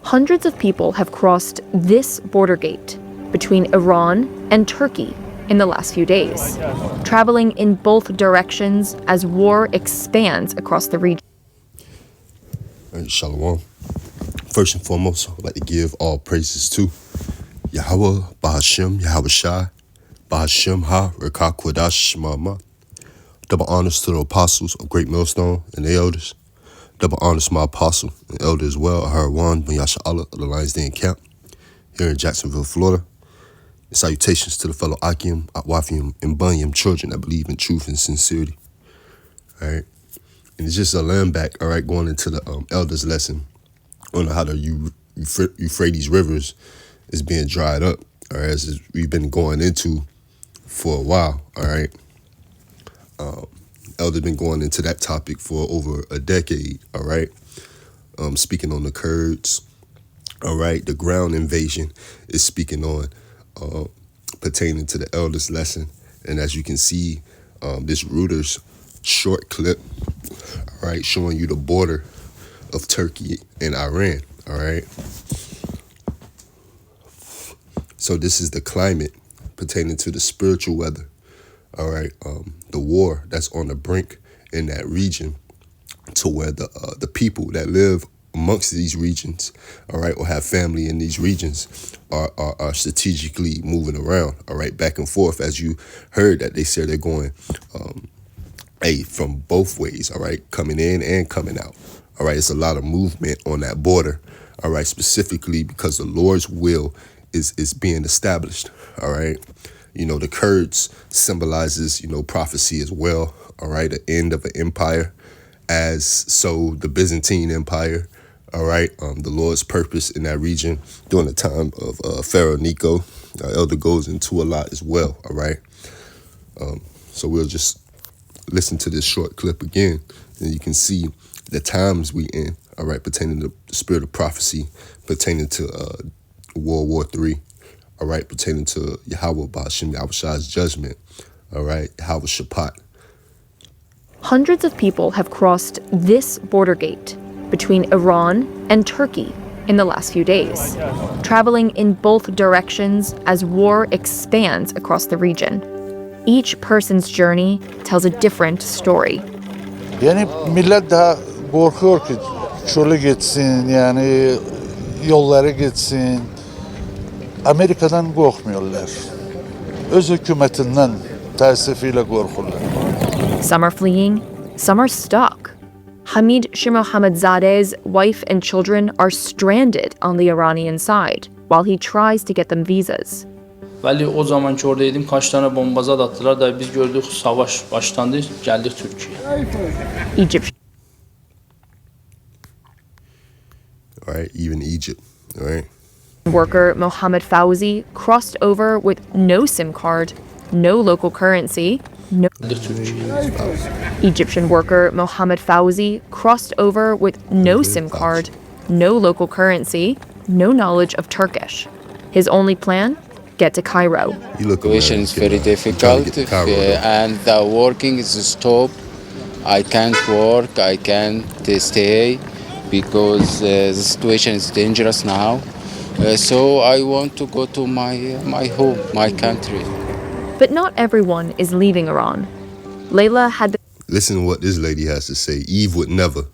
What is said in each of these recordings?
Hundreds of people have crossed this border gate between Iran and Turkey in the last few days, traveling in both directions as war expands across the region. Shalom. First and foremost, I'd like to give all praises to Yahweh, Bahashem, Yahweh Shai, Bahashem Ha, Rekah Kwadash Mama. Double honors to the apostles of Great Millstone and the elders. Double honors to my apostle and elder as well, Aharawan Ben Yasha Allah of the Lions Den Camp here in Jacksonville, Florida. And salutations to the fellow Akim, Atwafium, and Bunyam children that believe in truth and sincerity. All right. And it's just a land back, all right, going into the elders lesson on how the Euphrates rivers is being dried up, all right, as we've been going into for a while, all right. Elder been going into that topic for over a decade, all right. Speaking on the Kurds, all right. The ground invasion is speaking on pertaining to the elders lesson. And as you can see, this Reuters short clip, all right, showing you the border of Turkey and Iran, all right. So this is the climate pertaining to the spiritual weather, all right. The war that's on the brink in that region, to where the people that live amongst these regions, all right, or have family in these regions are strategically moving around, all right, back and forth. As you heard that they said they're going from both ways, all right, coming in and coming out. All right, it's a lot of movement on that border, all right, specifically because the Lord's will is being established, all right. You know, the Kurds symbolizes, you know, prophecy as well, all right, the end of an empire, as so the Byzantine Empire, all right, the Lord's purpose in that region during the time of Pharaoh Necho. Elder goes into a lot as well, all right. So we'll just listen to this short clip again, and you can see the times we in, all right, pertaining to the spirit of prophecy, pertaining to World War III, all right, pertaining to Yahweh Ba'ashem Yahweh Shai's judgment, all right, Yahweh Shabbat. Hundreds of people have crossed this border gate between Iran and Turkey in the last few days, traveling in both directions as war expands across the region. Each person's journey tells a different story. Yani millet daha korkuyor ki çölü geçsin, yani yolları geçsin. Amerika'dan korkmuyorlar. Öz hükümetinden teessifiyle korkurlar. Some are fleeing, some are stuck. Hamid Shimohammedzade's wife and children are stranded on the Iranian side while he tries to get them visas. Vəli o zamanki oradaydım, kaç tane bombazat attılar da biz gördük savaş başlandı, geldik Türkiye'ye. Egypt. All right, even Egypt, all right. Worker Mohammed Fauzi crossed over with no SIM card, no local currency, no. Egyptian worker Mohammed Fauzi crossed over with no SIM card, no local currency, no knowledge of Turkish. His only plan? Get to Cairo. The situation is very difficult and the working is stopped. I can't work, I can't stay because the situation is dangerous now. So I want to go to my home, my country. But not everyone is leaving Iran. Layla had been Listen to what this lady has to say. Eve would never.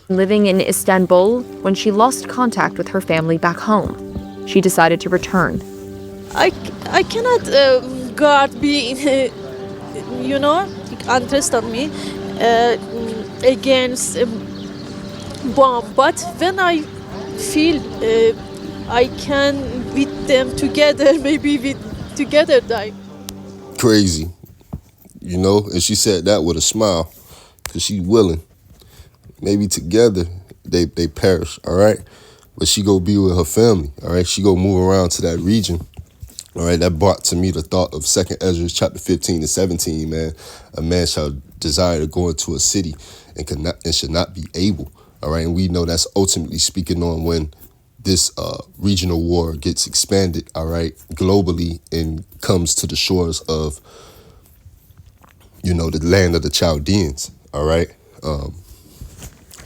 living in Istanbul when she lost contact with her family back home. She decided to return. I cannot God be you know, understand me, against bomb. But when I feel I can with them together, maybe we together die. Crazy, you know, and she said that with a smile, because she's willing. Maybe together they perish, all right? But she go be with her family, all right? She go move around to that region, all right? That brought to me the thought of 2 Ezra chapter 15 to 17, man. A man shall desire to go into a city and should not be able, all right? And we know that's ultimately speaking on when this regional war gets expanded, all right, globally and comes to the shores of, you know, the land of the Chaldeans, all right?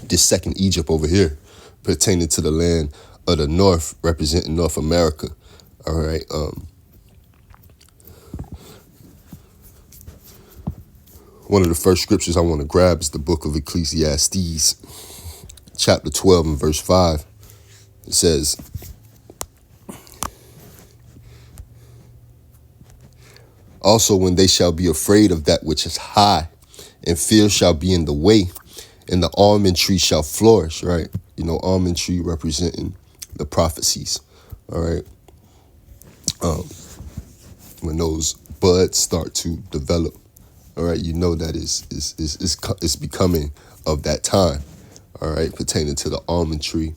This second Egypt over here, pertaining to the land of the north, representing North America. All right. One of the first scriptures I want to grab is the book of Ecclesiastes, chapter 12 and verse 5. It says, also when they shall be afraid of that which is high, and fear shall be in the way, and the almond tree shall flourish, right? You know, almond tree representing the prophecies, all right? When those buds start to develop, all right, you know that it's becoming of that time, all right, pertaining to the almond tree,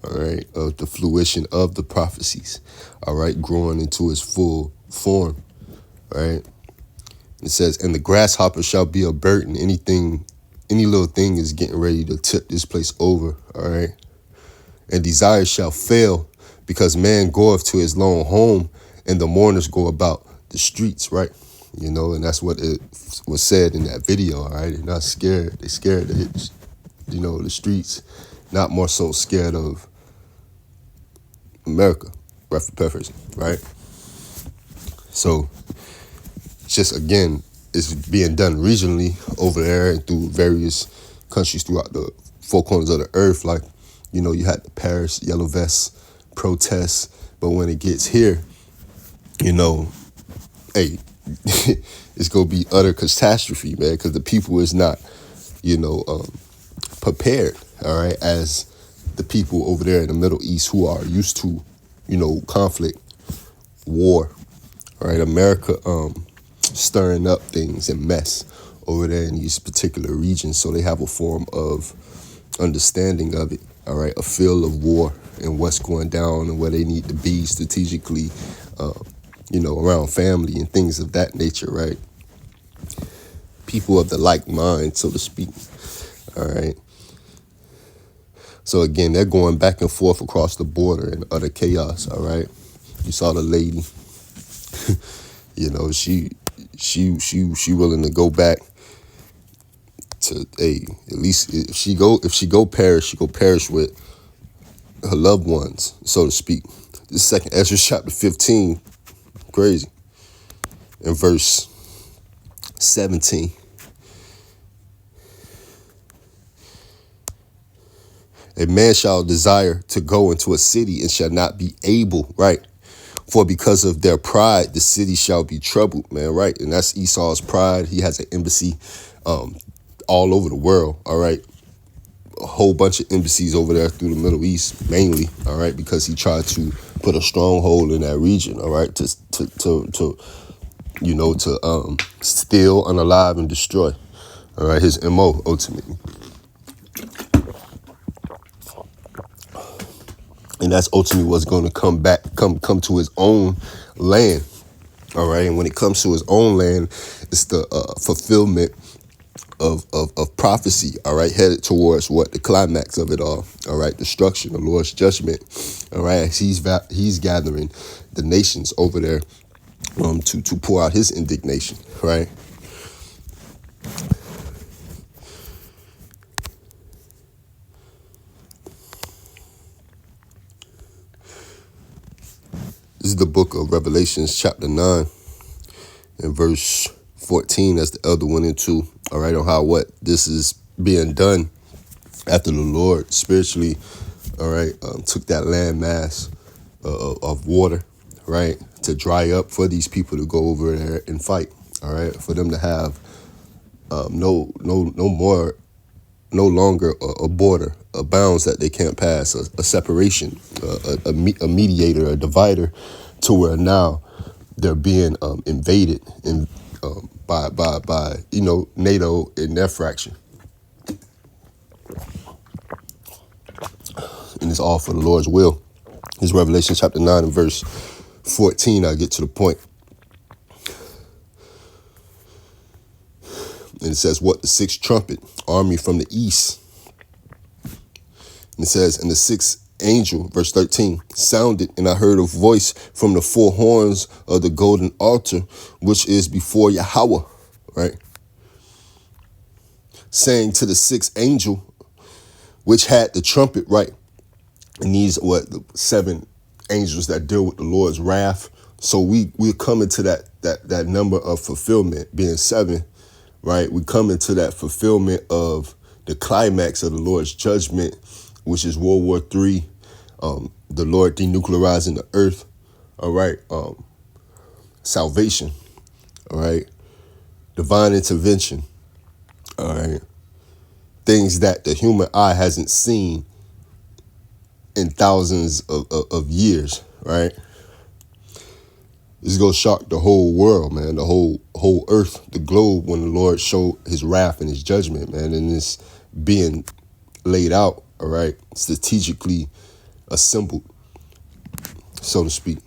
all right, of the fruition of the prophecies, all right, growing into its full form, right? It says, and the grasshopper shall be a burden. Any little thing is getting ready to tip this place over, all right? And desire shall fail, because man goeth to his lone home, and the mourners go about the streets, right? You know, and that's what it was said in that video, all right? They're not scared. They're scared to hit, you know, the streets, not more so scared of America, paraphrasing, right? So, just again, it's being done regionally over there and through various countries throughout the four corners of the earth. Like, you know, you had the Paris Yellow Vest protests, but when it gets here, you know, hey, it's gonna be utter catastrophe, man, because the people is not, you know, prepared, all right, as the people over there in the Middle East who are used to, you know, conflict, war, all right, America stirring up things and mess over there in these particular regions, so they have a form of understanding of it, all right, a feel of war and what's going down and where they need to be strategically, you know, around family and things of that nature, right? People of the like mind, so to speak, all right? So again, they're going back and forth across the border in utter chaos, all right? You saw the lady, you know, she willing to go back to, at least if she go perish, she go perish with her loved ones, so to speak. This second Ezra chapter 15, crazy. In verse 17. A man shall desire to go into a city and shall not be able, right? For because of their pride, the city shall be troubled, man, right? And that's Esau's pride. He has an embassy all over the world, all right? A whole bunch of embassies over there through the Middle East, mainly, all right? Because he tried to put a stronghold in that region, all right? To you know, to steal, unalive, and destroy, all right? His MO, ultimately. And that's ultimately what's going to come to his own land, all right? And when it comes to his own land, it's the fulfillment of prophecy, all right, headed towards what? The climax of it all right? Destruction, the Lord's judgment, all right? He's gathering the nations over there to pour out his indignation, right? This is the book of Revelations, chapter 9, and verse 14, as the elder went into, all right, on how what this is being done after the Lord spiritually, all right, took that land mass of water, right, to dry up for these people to go over there and fight, all right, for them to have no longer a border, a bounds that they can't pass, a separation, a mediator, a divider, to where now they're being invaded by you know, NATO in their fraction. And it's all for the Lord's will. This is Revelation chapter 9 and verse 14. I'll get to the point. And it says, what? The sixth trumpet, army from the east. And it says, and the sixth angel, verse 13, sounded, and I heard a voice from the four horns of the golden altar, which is before Yahweh, right? Saying to the sixth angel, which had the trumpet, right? And these are what the 7 angels that deal with the Lord's wrath. So we're coming to that number of fulfillment being 7, right? We come into that fulfillment of the climax of the Lord's judgment, which is World War III, the Lord denuclearizing the earth, all right, salvation, all right, divine intervention, all right, things that the human eye hasn't seen in thousands of years, right? This is gonna shock the whole world, man, the whole earth, the globe, when the Lord showed his wrath and his judgment, man, and it's being laid out, all right, strategically assembled, so to speak.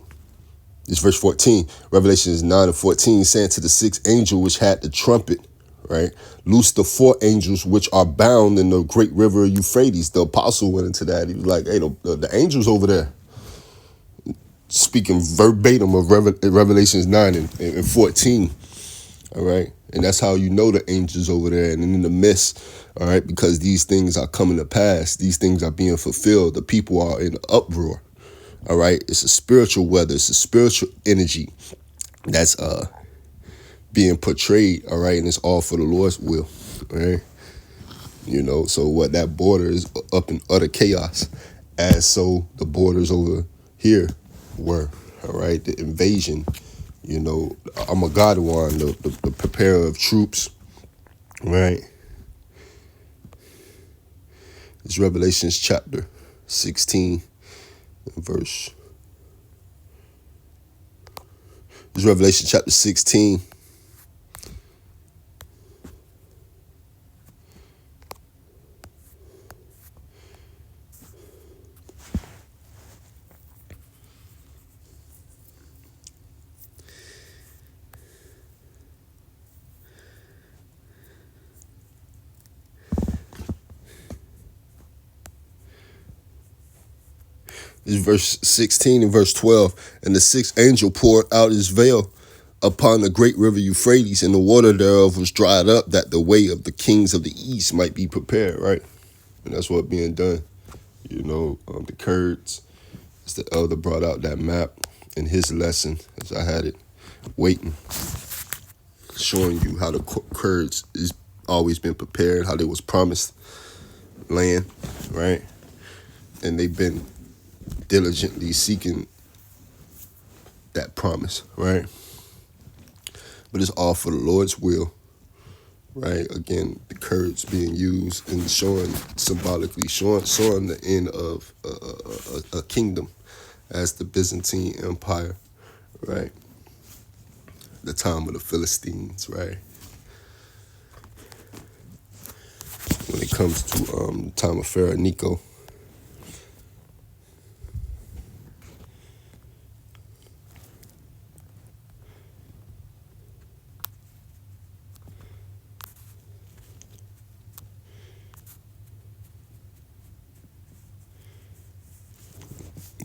This verse 14, Revelations 9:14, saying to the 6th angel which had the trumpet, right, loose the 4 angels which are bound in the great river Euphrates. The apostle went into that. He was like, hey, the angels over there, speaking verbatim of Revelations 9 and 14, all right? And that's how you know the angels over there and in the midst, all right? Because these things are coming to pass. These things are being fulfilled. The people are in uproar, all right? It's a spiritual weather. It's a spiritual energy that's being portrayed, all right? And it's all for the Lord's will, all right? You know, so what that border is up in utter chaos, as so the borders over here were, all right? The invasion, you know, Armageddon, the preparer of troops, right? It's Revelations chapter 16, verse. It's Revelation chapter 16. Is verse 16 and verse 12. And the 6th angel poured out his veil upon the great river Euphrates, and the water thereof was dried up, that the way of the kings of the east might be prepared, right? And that's what being done. You know, the Kurds, as the elder brought out that map in his lesson, as I had it waiting, showing you how the Kurds is always been prepared, how they was promised land, right? And they've been diligently seeking that promise, right? But it's all for the Lord's will, right? Again, the Kurds being used and showing symbolically, showing the end of a kingdom as the Byzantine Empire, right? The time of the Philistines, right? When it comes to the time of Pharaoh Necho,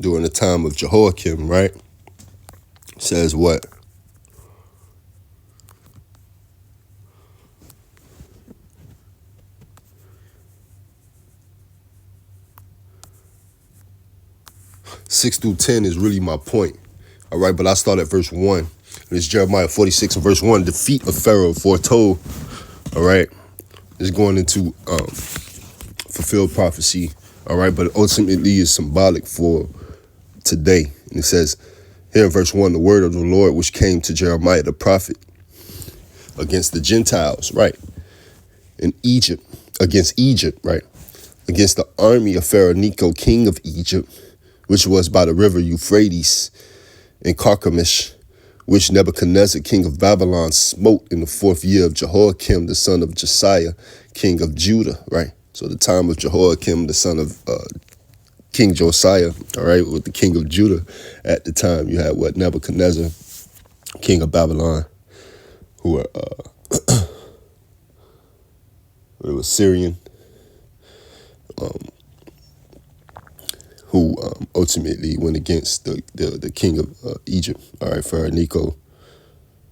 during the time of Jehoiakim, right? Says what? Six through 10 is really my point. All right, but I start at verse 1. It's Jeremiah 46 and verse 1. Defeat of Pharaoh foretold. All right. It's going into fulfilled prophecy. All right, but ultimately is symbolic for today. And it says here in verse 1, the word of the Lord which came to Jeremiah the prophet against the Gentiles, right? In Egypt, against Egypt, right? Against the army of Pharaoh Necho, king of Egypt, which was by the river Euphrates in Carchemish, which Nebuchadnezzar, king of Babylon, smote in the 4th year of Jehoiakim, the son of Josiah, king of Judah, right? So the time of Jehoiakim, the son of King Josiah, all right, with the king of Judah at the time. You had what? Nebuchadnezzar, king of Babylon, who were it was Syrian, who ultimately went against the king of Egypt. All right, Pharaoh Necho.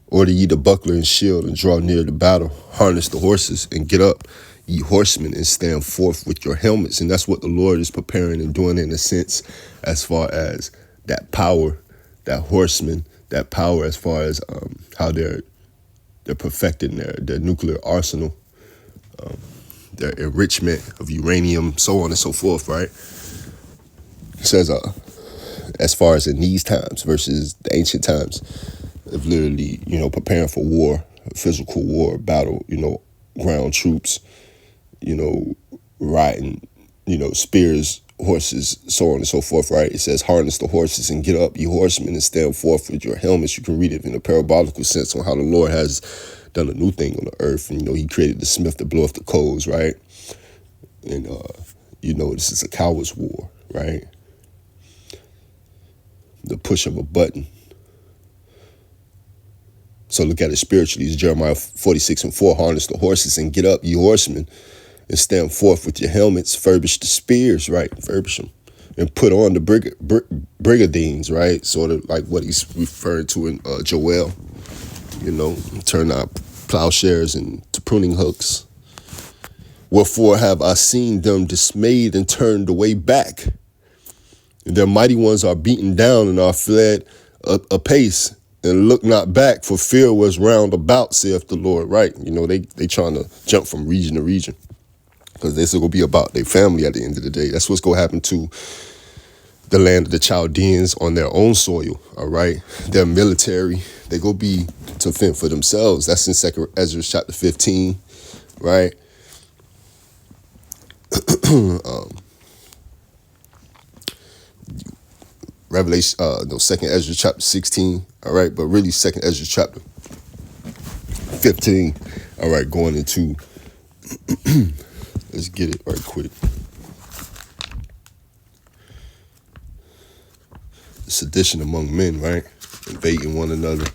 Order ye the buckler and shield and draw near the battle, harness the horses and get up, ye horsemen, and stand forth with your helmets. And that's what the Lord is preparing and doing in a sense, as far as that power, that horsemen, that power as far as how they're perfecting their nuclear arsenal, their enrichment of uranium, so on and so forth, right? It says, as far as in these times versus the ancient times of literally, preparing for war, physical war, battle, ground troops, riding, spears, horses, so on and so forth, right? It says, harness the horses and get up, ye horsemen, and stand forth with your helmets. You can read it in a parabolical sense on how the Lord has done a new thing on the earth. And, he created the smith to blow off the coals, right? And, this is a coward's war, right? The push of a button. So look at it spiritually. It's Jeremiah 46:4. Harness the horses and get up, ye horsemen, and stand forth with your helmets. Furbish the spears, right? Furbish them. And put on the brigadines, right? Sort of like what he's referring to in Joel. Turn our plowshares into pruning hooks. Wherefore have I seen them dismayed and turned away back? Their mighty ones are beaten down and are fled apace, and look not back, for fear was round about, saith the Lord. Right? They trying to jump from region to region, because this is going to be about their family at the end of the day. That's what's going to happen to the land of the Chaldeans on their own soil, all right? Their military, they go be to fend for themselves. That's in 2 Ezra chapter 15, right? Revelation, 2 Ezra chapter 16, all right? But really 2 Ezra chapter 15, all right, going into, let's get it right quick. Sedition among men, right? Invading one another.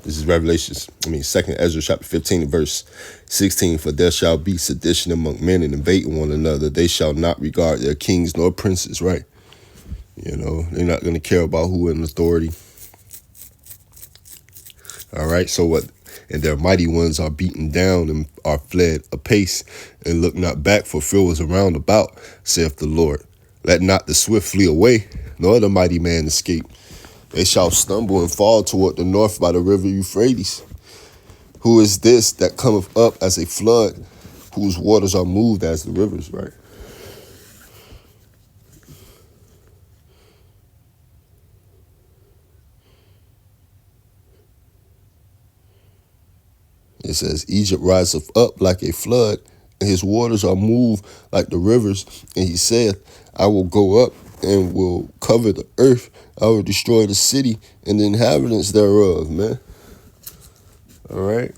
This is Revelation, 2 Ezra chapter 15 verse 16. For there shall be sedition among men and invading one another. They shall not regard their kings nor princes, right? They're not going to care about who in authority. All right, so what? And their mighty ones are beaten down and are fled apace, and look not back, for fear was around about, saith the Lord. Let not the swift flee away, nor the mighty man escape. They shall stumble and fall toward the north by the river Euphrates. Who is this that cometh up as a flood, whose waters are moved as the rivers, right? It says, Egypt riseth up like a flood, and his waters are moved like the rivers. And he saith, I will go up and will cover the earth. I will destroy the city and the inhabitants thereof, man. All right.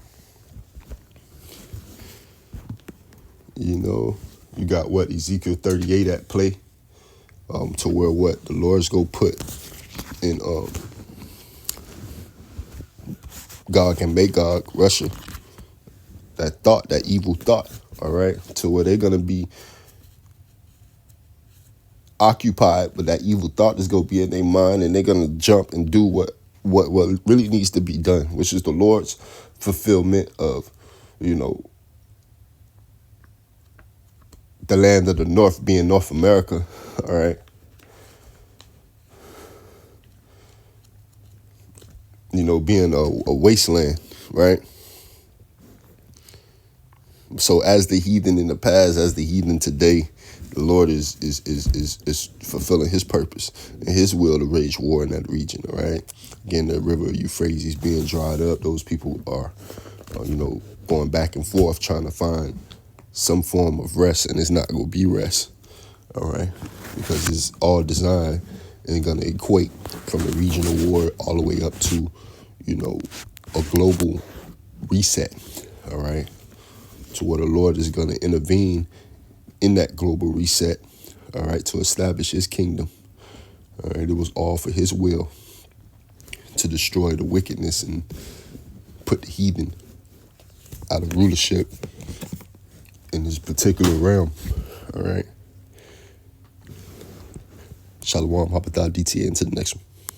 You got what? Ezekiel 38 at play. To where what? The Lord's go put in Gog and Magog, Russia. That evil thought, all right, to where they're going to be occupied, but that evil thought is going to be in their mind, and they're going to jump and do what really needs to be done, which is the Lord's fulfillment of, the land of the north being North America, all right? Being a wasteland, right? So as the heathen in the past, as the heathen today, the Lord is fulfilling his purpose and his will to wage war in that region, all right? Again, the river Euphrates is being dried up. Those people are, going back and forth trying to find some form of rest, and it's not going to be rest, all right? Because it's all designed and going to equate from the regional war all the way up to, a global reset, all right? To where the Lord is going to intervene in that global reset, all right, to establish his kingdom. All right, it was all for his will to destroy the wickedness and put the heathen out of rulership in this particular realm, all right? Shalom, Habatal, DTA, into the next one.